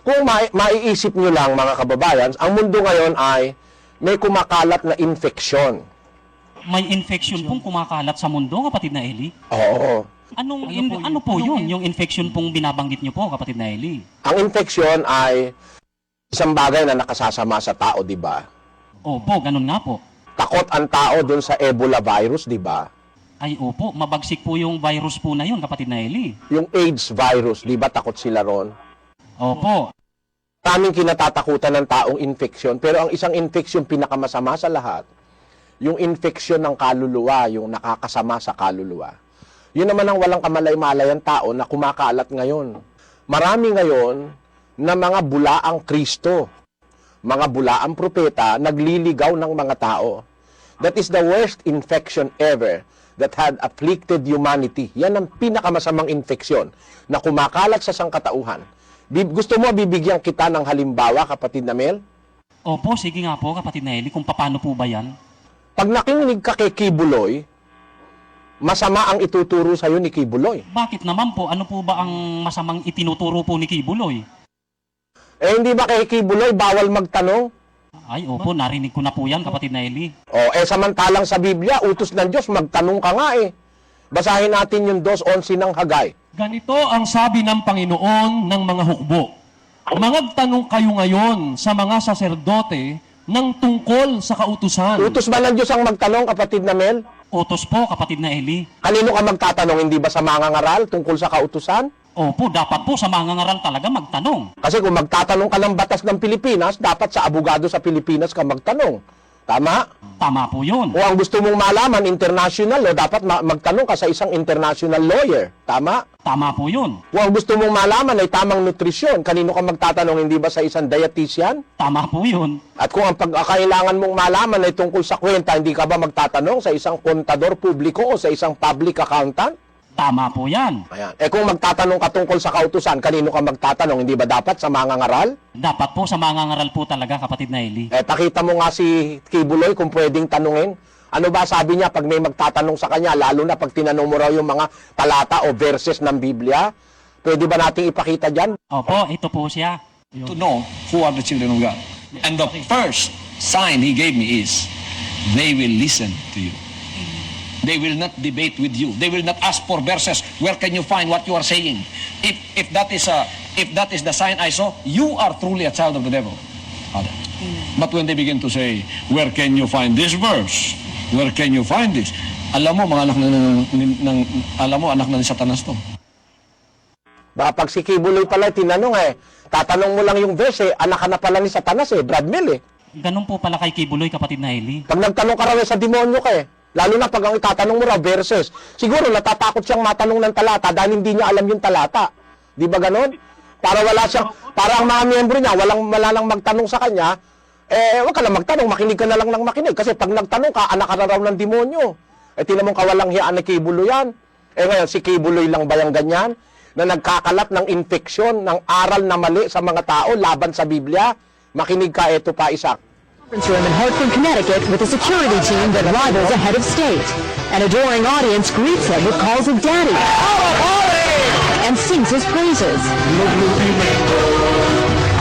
Kung maiisip nyo lang mga kababayan, ang mundo ngayon ay may kumakalat na infeksyon. May infection pong kumakalat sa mundo, kapatid na Eli? Oo. Ano po yun? Yung infection pong binabanggit nyo po, kapatid na Eli? Ang infeksyon ay isang bagay na nakasasama sa tao, di ba? Opo, ganun nga po. Takot ang tao dun sa Ebola virus, di ba? Ay opo, mabagsik po yung virus po na yun, kapatid na Eli. Yung AIDS virus, di ba takot sila ron? Opo. Kaming kinatatakutan ng taong infeksyon, pero ang isang infeksyon pinakamasama sa lahat, yung infeksyon ng kaluluwa, yung nakakasama sa kaluluwa. Yun naman ang walang kamalay-malayang tao na kumakalat ngayon. Marami ngayon na mga bulaang Kristo, mga bulaang propeta, nagliligaw ng mga tao. That is the worst infection ever that had afflicted humanity. Yan ang pinakamasamang infeksyon na kumakalat sa sangkatauhan. Gusto mo bibigyan kita ng halimbawa, kapatid na Mel? Opo, sige nga po, kapatid na Eli, kung paano po ba yan? Pag nakinig ka kay Kibuloy, masama ang ituturo sa'yo ni Kibuloy. Bakit naman po? Ano po ba ang masamang itinuturo po ni Kibuloy? Eh, hindi ba kay Kibuloy bawal magtanong? Ay, opo, narinig ko na po yan, kapatid na Eli. Samantalang sa Biblia, utos ng Diyos, magtanong ka nga eh. Basahin natin yung 2:11 ng Hagay. Ganito ang sabi ng Panginoon ng mga hukbo. Magtanong kayo ngayon sa mga saserdote ng tungkol sa kautusan. Utos ba ng Diyos ang magtanong, kapatid na Mel? Utos po, kapatid na Eli. Kanino ka magtatanong, hindi ba sa mga ngaral tungkol sa kautusan? Opo, dapat po sa mga ngaral talaga magtanong. Kasi kung magtatanong ka ng batas ng Pilipinas, dapat sa abogado sa Pilipinas ka magtanong. Tama? Tama po yun. O ang gusto mong malaman, international law, dapat magtanong ka sa isang international lawyer. Tama? Tama po yun. Kung ang gusto mong malaman ay tamang nutrisyon, kanino ka magtatanong, hindi ba sa isang dietitian? Tama po yun. At kung ang pagkakailangan mong malaman ay tungkol sa kwenta, hindi ka ba magtatanong sa isang kontador publiko o sa isang public accountant? Tama po yan. Ayan. Kung magtatanong ka tungkol sa kautusan, kanino ka magtatanong, hindi ba dapat sa mga ngaral? Dapat po sa mga ngaral po talaga, kapatid na Eli. Pakita mo nga si Kibuloy kung pwedeng tanungin. Ano ba sabi niya pag may magtatanong sa kanya, lalo na pag tinanong mo raw yung mga talata o verses ng Biblia? Pwede ba nating ipakita dyan? Opo, ito po siya. To know who are the children of God. And the first sign He gave me is, they will listen to you. They will not debate with you. They will not ask for verses. Where can you find what you are saying? If that is the sign I saw, you are truly a child of the devil. Father. But when they begin to say, where can you find this verse? Where can you find this? Alam mo, mga anak na ni Satanas to. Baka pag si Kibuloy pala tinanong tatanong mo lang yung verse anak ka na pala ni Satanas Brad Mill Ganun po pala kay Kibuloy, kapatid na Eli. Pag nagtanong ka raw sa demonyo ka lalo na pag ang itatanong mo raw verses, siguro natatakot siyang matanong ng talata dahil hindi niya alam yung talata. Di ba ganon? Para ang mga miyembro niya, wala lang magtanong sa kanya, wag ka lang magtanong, makinig ka na lang ng makinig. Kasi pag nagtanong ka, anak ka na raw ng demonyo. Tinan mo kawalang hiyaan ni Kibuloy yan. Ngayon, si Kibuloy lang ba yung ganyan? Na nagkakalat ng infeksyon, ng aral na mali sa mga tao laban sa Biblia? Makinig ka, ito pa, Isaac. Room in Hartford, Connecticut, with a security team that rivals a head of state. An adoring audience greets him with calls of daddy and sings his praises.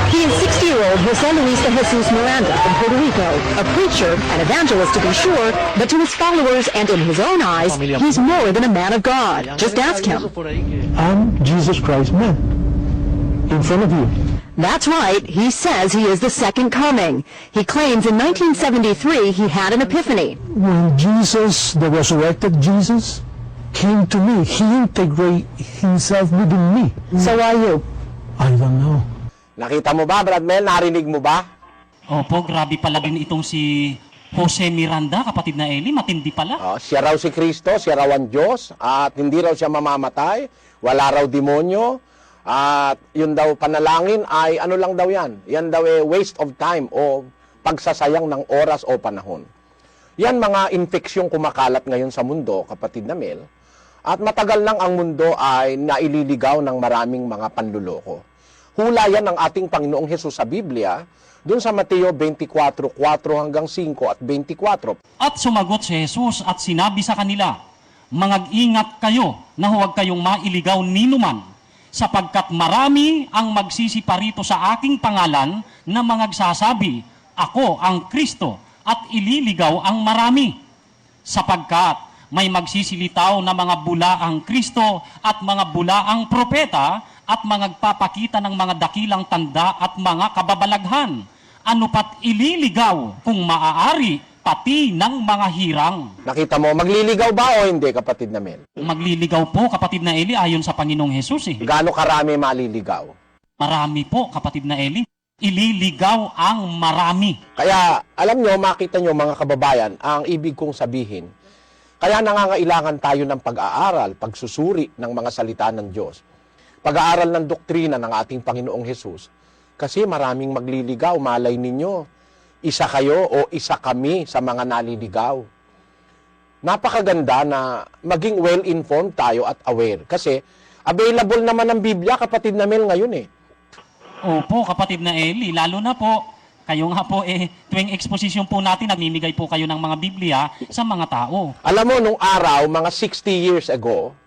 He is 60-year-old Jose Luis de Jesus Miranda from Puerto Rico, a preacher, an evangelist to be sure, but to his followers and in his own eyes, he's more than a man of God. Just ask him. I'm Jesus Christ, man, in front of you. That's right, he says he is the second coming. He claims in 1973 he had an epiphany. When Jesus, the resurrected Jesus, came to me, he integrated himself within me. So are you. I don't know. Nakita mo ba, Brad Mel? Narinig mo ba? Opo, grabe pala din itong si Jose Miranda, kapatid na Eli. Matindi pala. Siya raw si Kristo, siya raw ang Diyos, at hindi raw siya mamamatay, wala raw demonyo, at yun daw panalangin ay ano lang daw yan. Yan daw waste of time o pagsasayang ng oras o panahon. Yan mga infeksyong kumakalat ngayon sa mundo, kapatid na Mel. At matagal lang ang mundo ay naililigaw ng maraming mga panluloko. Hula yan ng ating Panginoong Hesus sa Biblia, dun sa Mateo 24:4 hanggang 5 at 24. At sumagot si Jesus at sinabi sa kanila, Mangag-ingat kayo na huwag kayong mailigaw ninuman. sapagkat marami ang magsisiparito sa aking pangalan na mga nagsasabi, ako ang Kristo, at ililigaw ang marami. Sapagkat may magsisilitaw na mga bulaang Kristo at mga bulaang propeta at mga nagpapakita ng mga dakilang tanda at mga kababalaghan. Ano pat ililigaw kung maaari pati ng mga hirang. Nakita mo, magliligaw ba o hindi, kapatid na Mel? Magliligaw po, kapatid na Eli, ayon sa Panginoong Hesus eh. Gaano karami maliligaw? Marami po, kapatid na Eli. Ililigaw ang marami. Kaya, alam nyo, makita nyo mga kababayan, ang ibig kong sabihin, kaya nangangailangan tayo ng pag-aaral, pagsusuri ng mga salita ng Diyos. Pag-aaral ng doktrina ng ating Panginoong Hesus. Kasi maraming magliligaw, malay ninyo. Isa kayo o isa kami sa mga naliligaw. Napakaganda na maging well-informed tayo at aware. Kasi available naman ang Biblia, kapatid na Mel, ngayon eh. Opo, kapatid na Eli, lalo na po, kayo nga po tuwing exposition po natin, namimigay po kayo ng mga Biblia sa mga tao. Alam mo, nung araw, mga 60 years ago,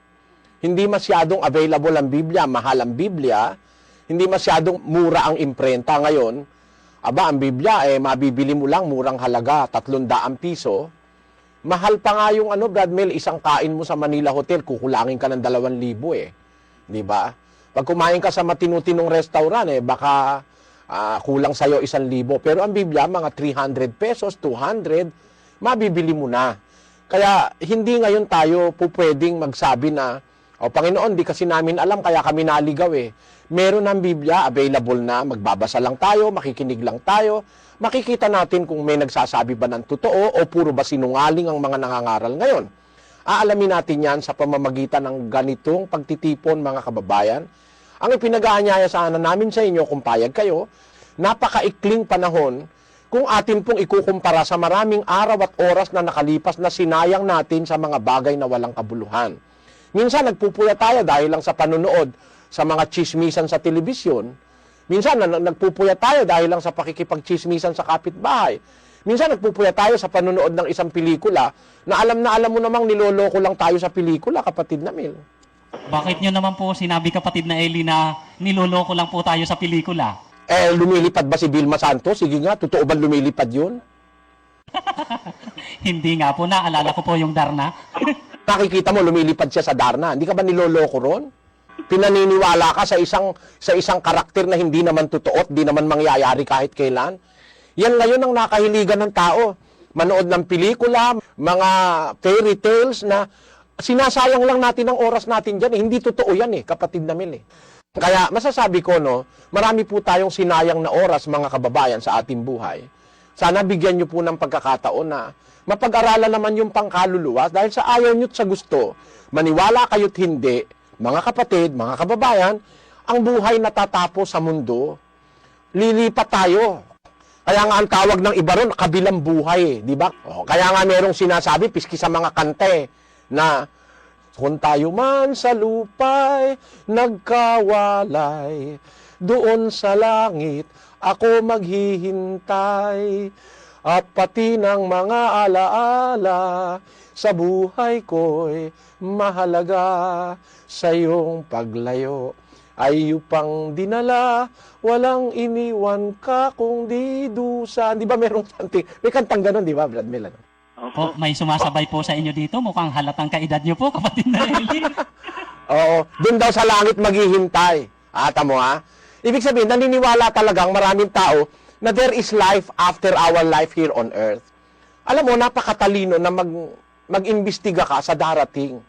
hindi masyadong available ang Biblia, mahal ang Biblia, hindi masyadong mura ang imprenta. Ngayon, aba, ang Biblia, mabibili mo lang, murang halaga, 300 piso. Mahal pa nga yung Brad Mel, isang kain mo sa Manila Hotel, kukulangin ka ng 2,000 Di ba? Pag kumain ka sa matinutinong restaurant, baka kulang sa'yo 1,000. Pero ang Biblia, mga 300 pesos, 200, mabibili mo na. Kaya hindi ngayon tayo pwedeng magsabi na, o Panginoon, di kasi namin alam, kaya kami naligaw eh. Meron ng Biblia, available na, magbabasa lang tayo, makikinig lang tayo, makikita natin kung may nagsasabi ba ng totoo o puro ba sinungaling ang mga nangangaral ngayon. Aalamin natin yan sa pamamagitan ng ganitong pagtitipon, mga kababayan. Ang ipinag-aanyaya sana namin sa inyo, kung payag kayo, napakaikling panahon kung atin pong ikukumpara sa maraming araw at oras na nakalipas na sinayang natin sa mga bagay na walang kabuluhan. Minsan nagpupuya tayo dahil lang sa panonood sa mga chismisan sa telebisyon. Minsan nagpupuya tayo dahil lang sa pakikipagchismisan sa kapitbahay. Minsan nagpupuya tayo sa panonood ng isang pelikula na alam mo namang niloloko lang tayo sa pelikula, kapatid na Mel. Bakit nyo naman po sinabi, kapatid na Eli, na niloloko lang po tayo sa pelikula? Lumilipad ba si Vilma Santos? Sige nga, totoo ba lumilipad yun? Hindi nga po, naalala ko po yung Darna. Nakikita mo, lumilipad siya sa Darna. Hindi ka ba niloloko ron? Pinaniniwala ka sa isang karakter na hindi naman totoo at di naman mangyayari kahit kailan. Yan ngayon ang nakahiligan ng tao. Manood ng pelikula, mga fairy tales na sinasayang lang natin ang oras natin dyan. Hindi totoo yan kapatid na Mel. Kaya masasabi ko, marami po tayong sinayang na oras, mga kababayan, sa ating buhay. Sana bigyan nyo po ng pagkakataon na mapag-aralan naman yung pangkaluluwa dahil sa ayaw nyo't sa gusto, maniwala kayo't hindi, mga kapatid, mga kababayan, ang buhay natatapos sa mundo, lilipat tayo. Kaya nga ang tawag ng iba ron, kabilang buhay, di ba? Kaya nga merong sinasabi, piski sa mga kante, na kung tayo man sa lupa'y nagkawalay, doon sa langit ako maghihintay, at pati ng mga alaala sa buhay ko'y mahalaga, sa iyong paglayo ay upang dinala, walang iniwan ka kung di dusa. Di ba merong something? May kantang ganun, di ba, Brad Mel? O, may sumasabay po sa inyo dito. Mukhang halatang kaedad nyo po, kapatid na Eli. Oo, doon daw sa langit maghihintay. Tamo ha? Ibig sabihin, naniniwala talagang maraming tao na there is life after our life here on earth. Alam mo, napakatalino na mag-imbestiga ka sa darating.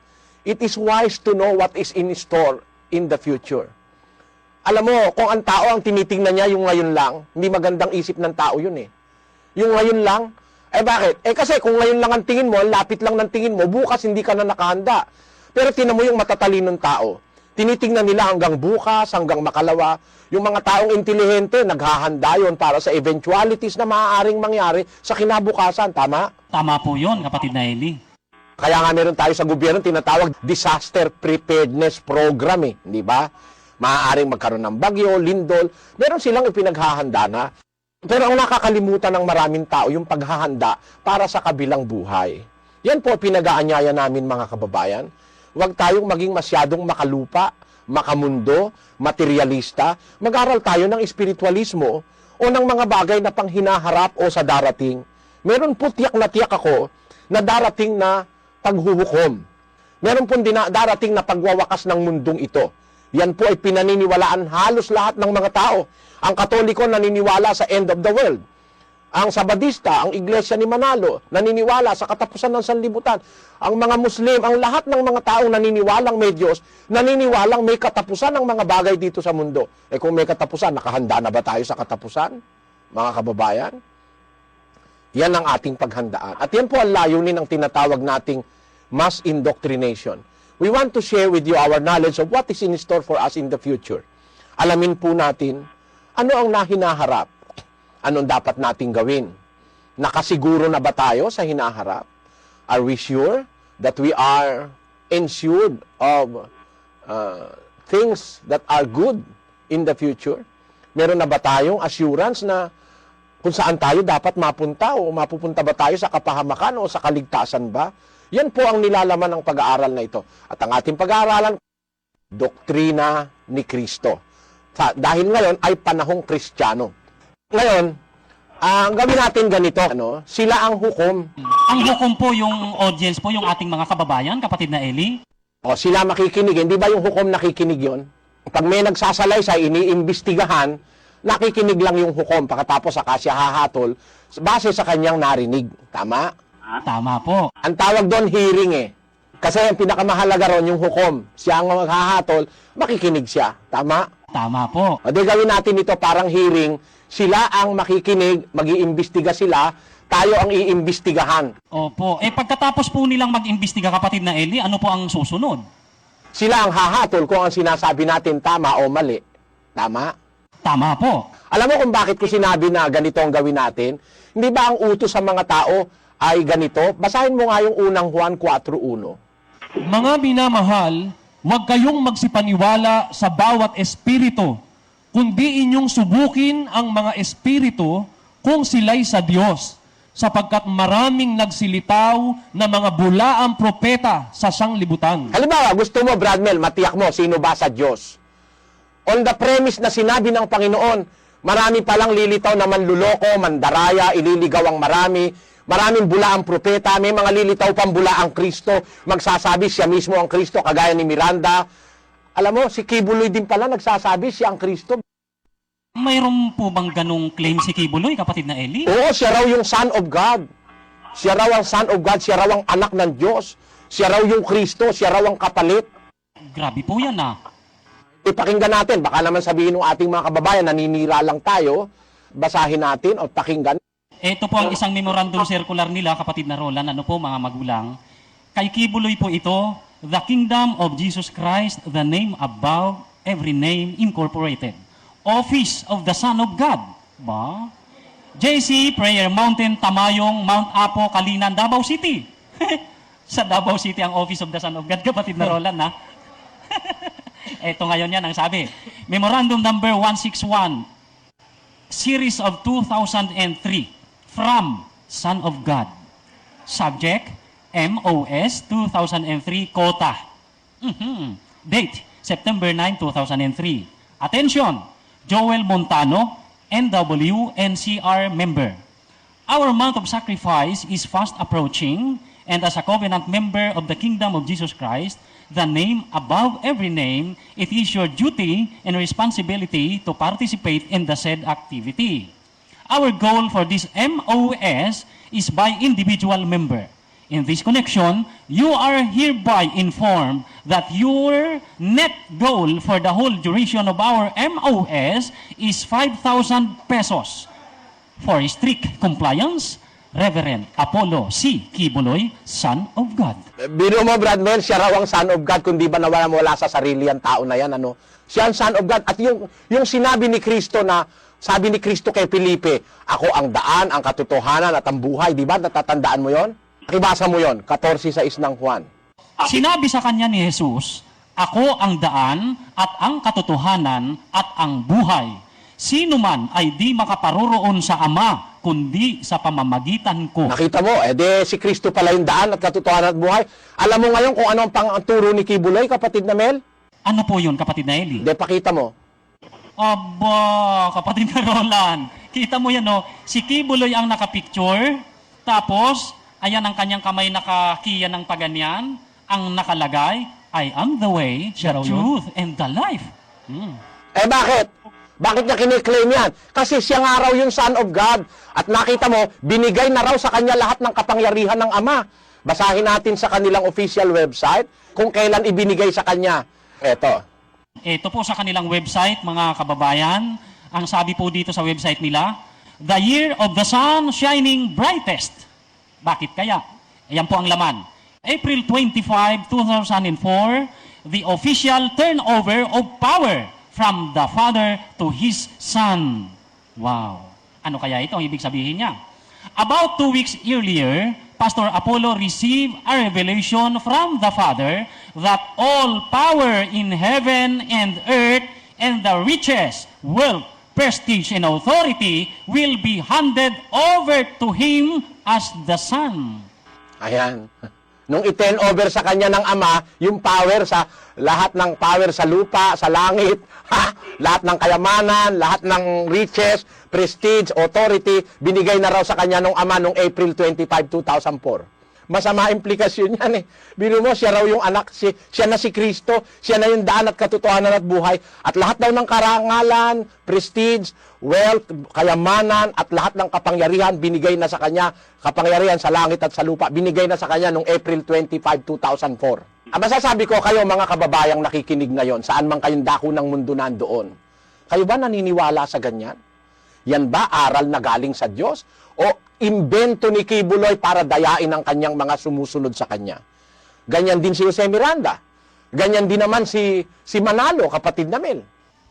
It is wise to know what is in store in the future. Alam mo, kung ang tao ang tinitingnan niya yung ngayon lang, hindi magandang isip ng tao yun Yung ngayon lang, bakit? Kasi kung ngayon lang ang tingin mo, lapit lang ng tingin mo, bukas hindi ka na nakahanda. Pero tinan mo yung matatalinong tao. Tinitingnan nila hanggang bukas, hanggang makalawa. Yung mga taong intelihente, naghahanda yon para sa eventualities na maaaring mangyari sa kinabukasan. Tama? Tama po yun, kapatid na Eli. Kaya nga meron tayo sa gobyerno tinatawag Disaster Preparedness Program di ba? Maaaring magkaroon ng bagyo, lindol, meron silang ipinaghahanda na. Pero ang nakakalimutan ng maraming tao, yung paghahanda para sa kabilang buhay. Yan po pinag-aanyaya namin, mga kababayan. Huwag tayong maging masyadong makalupa makamundo, materialista, mag-aral tayo ng espiritualismo o ng mga bagay na panghinaharap o sa darating. Meron po tiyak na tiyak ako na darating na paghuhukom. Meron po darating na pagwawakas ng mundong ito. Yan po ay pinaniniwalaan halos lahat ng mga tao. Ang Katoliko naniniwala sa end of the world. Ang Sabadista, ang Iglesia ni Manalo, naniniwala sa katapusan ng sanlibutan. Ang mga Muslim, ang lahat ng mga taong naniniwalang may Diyos, naniniwalang may katapusan ng mga bagay dito sa mundo. Eh kung may katapusan, nakahanda na ba tayo sa katapusan? Mga kababayan? Yan ang ating paghandaan. At yan po ang layunin ng tinatawag nating mass indoctrination. We want to share with you our knowledge of what is in store for us in the future. Alamin po natin ano ang nahinaharap. Anong dapat nating gawin? Nakasiguro na ba tayo sa hinaharap? Are we sure that we are ensured of things that are good in the future? Meron na ba tayong assurance na kung saan tayo dapat mapunta o mapupunta ba tayo sa kapahamakan o sa kaligtasan ba? Yan po ang nilalaman ng pag-aaral na ito. At ang ating pag-aaralan, doktrina ni Kristo. Dahil ngayon ay panahong Kristiyano. Ngayon, ang gawin natin ganito, sila ang hukom. Ang hukom po yung audience po, yung ating mga kababayan, kapatid na Eli. O sila makikinig, hindi ba yung hukom nakikinig yon? Pag may nagsasalaysay, iniimbestigahan, nakikinig lang yung hukom, pagkatapos saka siya hahatol, base sa kanyang narinig. Tama? Tama po. Ang tawag doon, hearing eh. Kasi ang pinakamahalaga ron yung hukom. Siya ang maghahatol, makikinig siya. Tama? Tama po. O di gawin natin ito parang hearing, sila ang makikinig, mag-iimbestiga sila, tayo ang iimbestigahan. Opo. Pagkatapos po nilang mag-imbestiga, kapatid na Eli, ano po ang susunod? Sila ang hahatol kung ang sinasabi natin tama o mali. Tama? Tama po. Alam mo kung bakit ko sinabi na ganito ang gawin natin? Hindi ba ang utos sa mga tao ay ganito? Basahin mo nga yung unang Juan 4:1. Mga minamahal, huwag kayong magsipaniwala sa bawat espiritu, kundi inyong subukin ang mga espiritu kung sila'y sa Diyos, sapagkat maraming nagsilitaw na mga bulaang propeta sa sanglibutan. Halimbawa, gusto mo, Bradmel, matiyak mo, sino ba sa Diyos? On the premise na sinabi ng Panginoon, marami palang lilitaw na manluloko, mandaraya, ililigaw ang marami, maraming bulaang propeta, may mga lilitaw pang bulaang Kristo, magsasabi siya mismo ang Kristo, kagaya ni Miranda. Alam mo, si Kibuloy din pala nagsasabi siya ang Kristo. Mayroon po bang ganong claim si Kibuloy, kapatid na Eli? Oo, siya raw yung Son of God. Siya raw ang Son of God, siya raw ang anak ng Diyos. Siya raw yung Kristo, siya raw ang kapalit. Grabe po yan Ipakinggan natin, baka naman sabihin ng ating mga kababayan, naninira lang tayo, basahin natin o pakinggan. Ito po ang isang memorandum circular nila, kapatid na Roland, ano po mga magulang. Kay Kibuloy po ito, the kingdom of Jesus Christ, the name above every name incorporated. Office of the Son of God. Ba? JC, Prayer Mountain, Tamayong, Mount Apo, Kalinan, Davao City. Sa Davao City ang Office of the Son of God, kapatid na Roland, Ito ngayon yan ang sabi. Memorandum number 161, series of 2003, from Son of God. Subject, MOS 2003, Kota. Date, September 9, 2003. Attention, Joel Montano, NW, NCR member. Our month of sacrifice is fast approaching, and as a covenant member of the kingdom of Jesus Christ, the name above every name, it is your duty and responsibility to participate in the said activity. Our goal for this MOS is by individual member. In this connection, you are hereby informed that your net goal for the whole duration of our MOS is 5,000 pesos. For strict compliance, Reverend Apollo C. Kibuloy, Son of God. Biro mo, Bradman, siya raw ang Son of God, kundi ba nawala sa sarili ang tao na yan, Siya ang Son of God. At yung sinabi ni Kristo na, sabi ni Kristo kay Felipe, ako ang daan, ang katotohanan at ang buhay. Di ba? Natatandaan mo yon? Pakibasa mo yon, 14:6 ng Juan. Sinabi sa kanya ni Jesus, ako ang daan at ang katotohanan at ang buhay. Sino man ay di makaparoroon sa Ama, kundi sa pamamagitan ko. Nakita mo, si Kristo pala yung daan at katotohanan at buhay. Alam mo ngayon kung ano ang pangturo ni Kibuloy, kapatid na Mel? Ano po yun, kapatid na Eli? De, pakita mo. Aba, kapatid na Roland. Kita mo yan, no? Si Kibuloy ang nakapicture. Tapos, ayan ang kanyang kamay nakakiya ng paganyan. Ang nakalagay, I am the way, Siya the raw yun? truth, and the life. Eh bakit? Bakit niya kiniklaim yan? Kasi siya nga raw yung Son of God. At nakita mo, binigay na raw sa kanya lahat ng kapangyarihan ng Ama. Basahin natin sa kanilang official website kung kailan ibinigay sa kanya. Eto. Ito po sa kanilang website, mga kababayan. Ang sabi po dito sa website nila, The year of the sun shining brightest. Bakit kaya? Ayan po ang laman. April 25, 2004, the official turnover of power from the Father to His Son. Wow. Ano kaya ito ang ibig sabihin niya? About 2 weeks earlier, Pastor Apollo received a revelation from the Father that all power in heaven and earth and the riches, wealth, prestige, and authority will be handed over to Him as the Son. Ayan. Nung i-turn over sa kanya ng Ama, yung power sa lahat ng power sa lupa, sa langit, lahat ng kayamanan, lahat ng riches, prestige, authority, binigay na raw sa kanya ng Ama noong April 25, 2004. Masama implikasyon yan eh. Biro mo, siya raw yung anak, siya na si Kristo, siya na yung daan at katotohanan at buhay. At lahat daw ng karangalan, prestige, wealth, kayamanan, at lahat ng kapangyarihan, binigay na sa kanya, kapangyarihan sa langit at sa lupa, binigay na sa kanya noong April 25, 2004. Ang masasabi ko kayo, mga kababayang nakikinig ngayon, saan man kayong dako ng mundo nandoon, kayo ba naniniwala sa ganyan? Yan ba aral na galing sa Diyos? O imbento ni Kibuloy para dayain ang kanyang mga sumusunod sa kanya? Ganyan din si Jose Miranda. Ganyan din naman si Manalo, kapatid na Mel.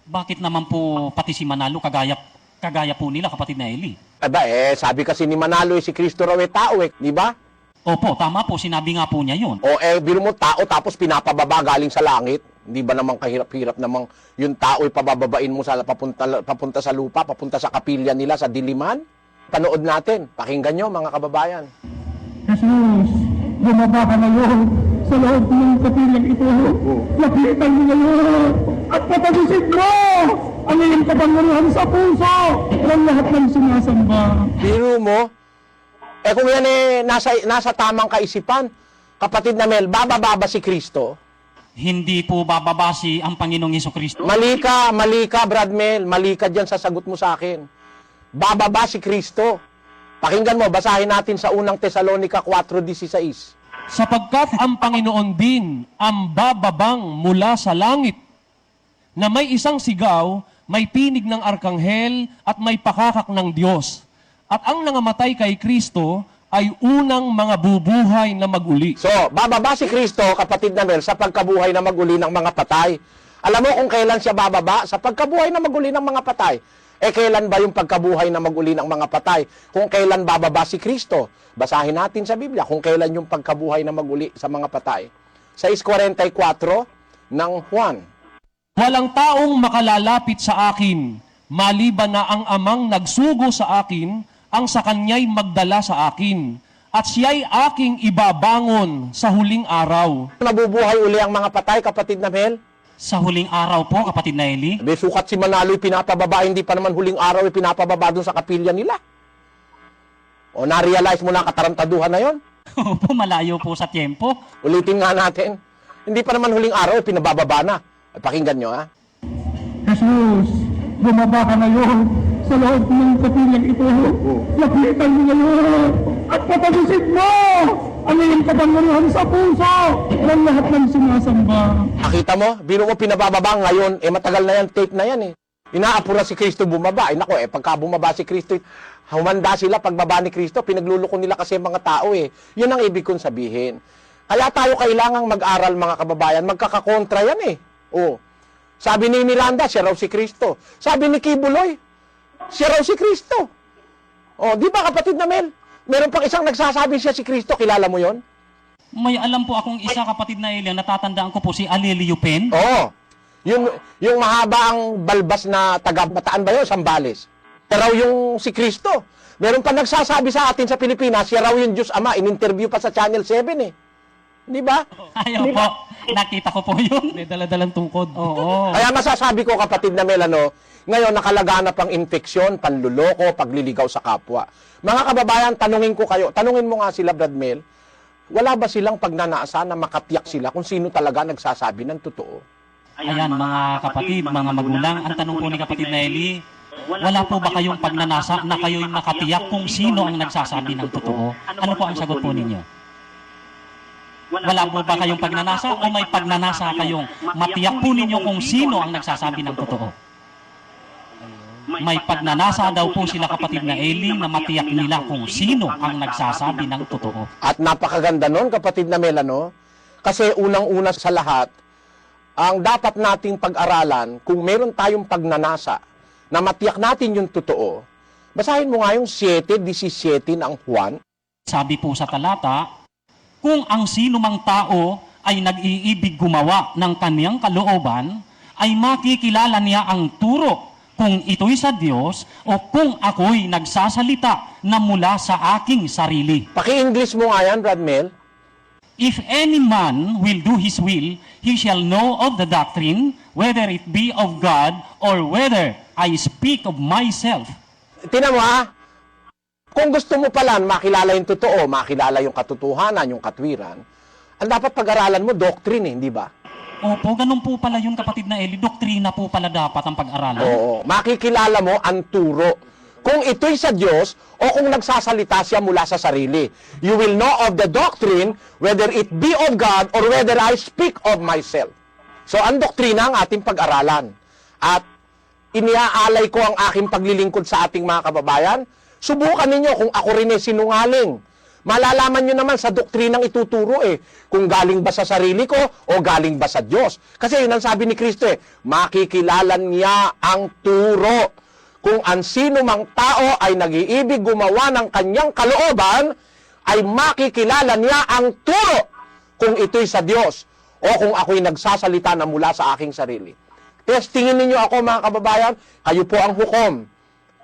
Bakit naman po pati si Manalo kagaya po nila, kapatid na Eli? Aba, sabi kasi ni Manalo, si Kristo raw tao di ba? Opo, tama po, sinabi nga po niya yun. O biro mo tao tapos pinapababa galing sa langit. Hindi ba naman kahirap-hirap namang yung tao'y pabababain mo sa papunta sa lupa, papunta sa kapilya nila sa diliman? Panood natin. Pakinggan nyo, mga kababayan. Jesus, bumaba ka ngayon sa loob ng kapilang ito. Lapitan mo ngayon at patagisin mo ang iyong kapangyarihan sa puso ng lahat ng sinasamba. Biro mo, kung yan nasa tamang kaisipan, kapatid na Mel, bababa ba si Kristo? Hindi po bababasi ang Panginoong Hesukristo. Mali ka, Brad Mel. Mali ka dyan sa sagot mo sa akin. Bababa si Kristo. Pakinggan mo, basahin natin sa unang Tesalonica 4:16. Sapagkat ang Panginoon din ang bababang mula sa langit, na may isang sigaw, may tinig ng arkanghel, at may pakakak ng Diyos. At ang nangamatay kay Kristo ay unang mga bubuhay na maguli. So, bababa si Kristo, kapatid na Mel, sa pagkabuhay na maguli ng mga patay. Alam mo kung kailan siya bababa? Sa pagkabuhay na maguli ng mga patay. Kailan ba yung pagkabuhay na maguli ng mga patay? Kung kailan bababa si Kristo? Basahin natin sa Biblia kung kailan yung pagkabuhay na maguli sa mga patay. 6:44 ng Juan. Walang taong makalalapit sa akin, maliban na ang amang nagsugo sa akin, ang sa kanya'y magdala sa akin, at siya'y aking ibabangon sa huling araw. Nabubuhay uli ang mga patay, kapatid na Mel? Sa huling araw po, kapatid na Eli. Sukat si Manalo'y pinapababa, hindi pa naman huling araw ay pinapababa dun sa kapilya nila. O na-realize mo na ang katarantaduhan na yon? Opo, malayo po sa tiempo. Ulitin nga natin. Hindi pa naman huling araw ay pinabababa na. Pakinggan nyo, ha? Jesus, bumaba ka ngayon sa loob ng kapilang ito. Lapitan mo ngayon at patagisin mo ang iyong kapangyarihan sa puso ng lahat ng sinasamba. Nakita mo? Biro mo pinabababa ngayon, matagal na yan, tape na yan Inaapura si Kristo bumaba. Nako, pagka bumaba si Kristo, humanda sila pagbaba ni Kristo, pinagluloko nila kasi mga tao Yun ang ibig kong sabihin. Kaya tayo kailangang mag-aral, mga kababayan, magkakakontra yan Sabi ni Miranda, siya raw si Kristo. Sabi ni Kibuloy, siya raw si Kristo. Di ba kapatid na Mel? Meron pang isang nagsasabi siya si Kristo, kilala mo yon? May alam po akong isa, kapatid na Eli, natatandaan ko po si Alelio Pen. Yung mahaba ang balbas na taga-Bataan ba yun? Sambales. Siya raw yung si Kristo. Meron pa nagsasabi sa atin sa Pilipinas, siya raw yung Diyos Ama. In-interview pa sa Channel 7 Di ba? Ayaw po. Nakita ko po yun. May daladalang tungkod. Oo. Kaya masasabi ko, kapatid na Melano, ngayon nakalaganap ang infeksyon, panluloko, pagliligaw sa kapwa. Mga kababayan, tanungin ko kayo, tanungin mo nga sila, Brad Mel, wala ba silang pagnanasa na makatiyak sila kung sino talaga nagsasabi ng totoo? Ayan, mga kapatid, mga magulang, ang tanong po ni kapatid Nelly, wala po ba kayong pagnanasa na kayo'y makatiyak kung sino ang nagsasabi ng totoo? Ano po ang sagot po ninyo? Wala po ba kayong pagnanasa o may pagnanasa kayong matiyak po ninyo kung sino ang nagsasabi ng totoo? May pagnanasa daw po sila kapatid na Eli na matiyak nila kung sino ang nagsasabi ng totoo. At napakaganda nun, kapatid na Melano, kasi unang-una sa lahat, ang dapat nating pag-aralan, kung meron tayong pagnanasa na matiyak natin yung totoo, basahin mo nga yung 7:17 ng Juan. Sabi po sa talata, kung ang sino mang tao ay nag-iibig gumawa ng kaniyang kalooban, ay makikilala niya ang turo kung ito'y sa Diyos o kung ako'y nagsasalita na mula sa aking sarili. Paki-English mo nga yan, Brad Mel. If any man will do his will, he shall know of the doctrine, whether it be of God or whether I speak of myself. Tinan mo ha, kung gusto mo pala makilala yung totoo, makilala yung katotohanan, yung katwiran, ang dapat pag-aralan mo, doctrine eh, hindi ba? Opo, ganun po pala yun kapatid na Eli. Doktrina po pala dapat ang pag-aralan. Oo, makikilala mo ang turo. Kung ito'y sa Diyos o kung nagsasalita siya mula sa sarili. You will know of the doctrine whether it be of God or whether I speak of myself. So, ang doktrina ang ating pag-aralan. At iniaalay ko ang aking paglilingkod sa ating mga kababayan. Subukan ninyo kung ako rin ay sinungaling. Malalaman nyo naman sa doktrinang ituturo kung galing ba sa sarili ko o galing ba sa Diyos. Kasi yun ang sabi ni Kristo makikilala niya ang turo. Kung ang sino mang tao ay nag-iibig gumawa ng kanyang kalooban, ay makikilala niya ang turo kung ito'y sa Diyos o kung ako'y nagsasalita na mula sa aking sarili. Testingin ninyo ako mga kababayan, kayo po ang hukom,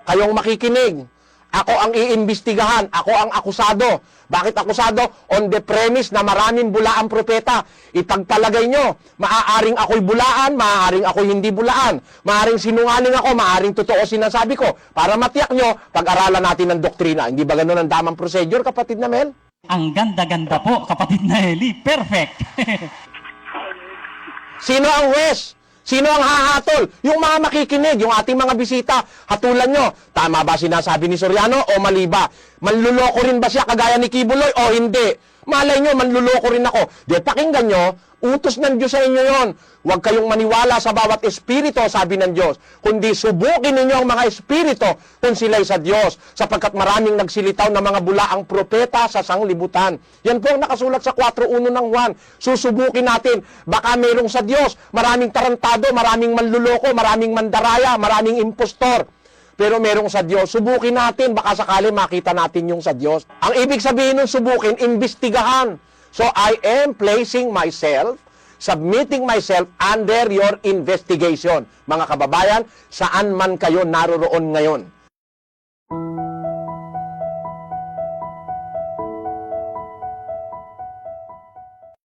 kayong makikinig. Ako ang iimbestigahan, ako ang akusado. Bakit akusado? On the premise na maraming bulaang propeta. Ipagpalagay nyo, maaaring ako'y bulaan, maaaring ako'y hindi bulaan. Maaaring sinungaling ako, maaaring totoo sinasabi ko. Para matiyak nyo, pag-aralan natin ng doktrina. Hindi ba ganun ang tamang procedure, kapatid na Mel? Ang ganda-ganda po, kapatid na Eli. Perfect! Sino ang huwes? Sino ang hahatol? Yung mga makikinig, yung ating mga bisita, hatulan nyo. Tama ba sinasabi ni Soriano o mali ba? Manluloko rin ba siya kagaya ni Kibuloy o hindi? Malay nyo, manluloko rin ako. Di, pakinggan nyo, utos ng Diyos sa inyo yon. Huwag kayong maniwala sa bawat espiritu, sabi ng Diyos. Kundi subukin ninyo ang mga espiritu kung sila'y sa Diyos. Sapagkat maraming nagsilitaw na mga bulaang propeta sa sanglibutan. Yan po ang nakasulat sa 4:1 ng Juan. Susubukin natin. Baka merong sa Diyos. Maraming tarantado, maraming manluloko, maraming mandaraya, maraming impostor. Pero merong sa Diyos. Subukin natin. Baka sakali makita natin yung sa Diyos. Ang ibig sabihin ng subukin, imbestigahan. So I am placing myself, submitting myself under your investigation. Mga kababayan, saan man kayo naroroon ngayon.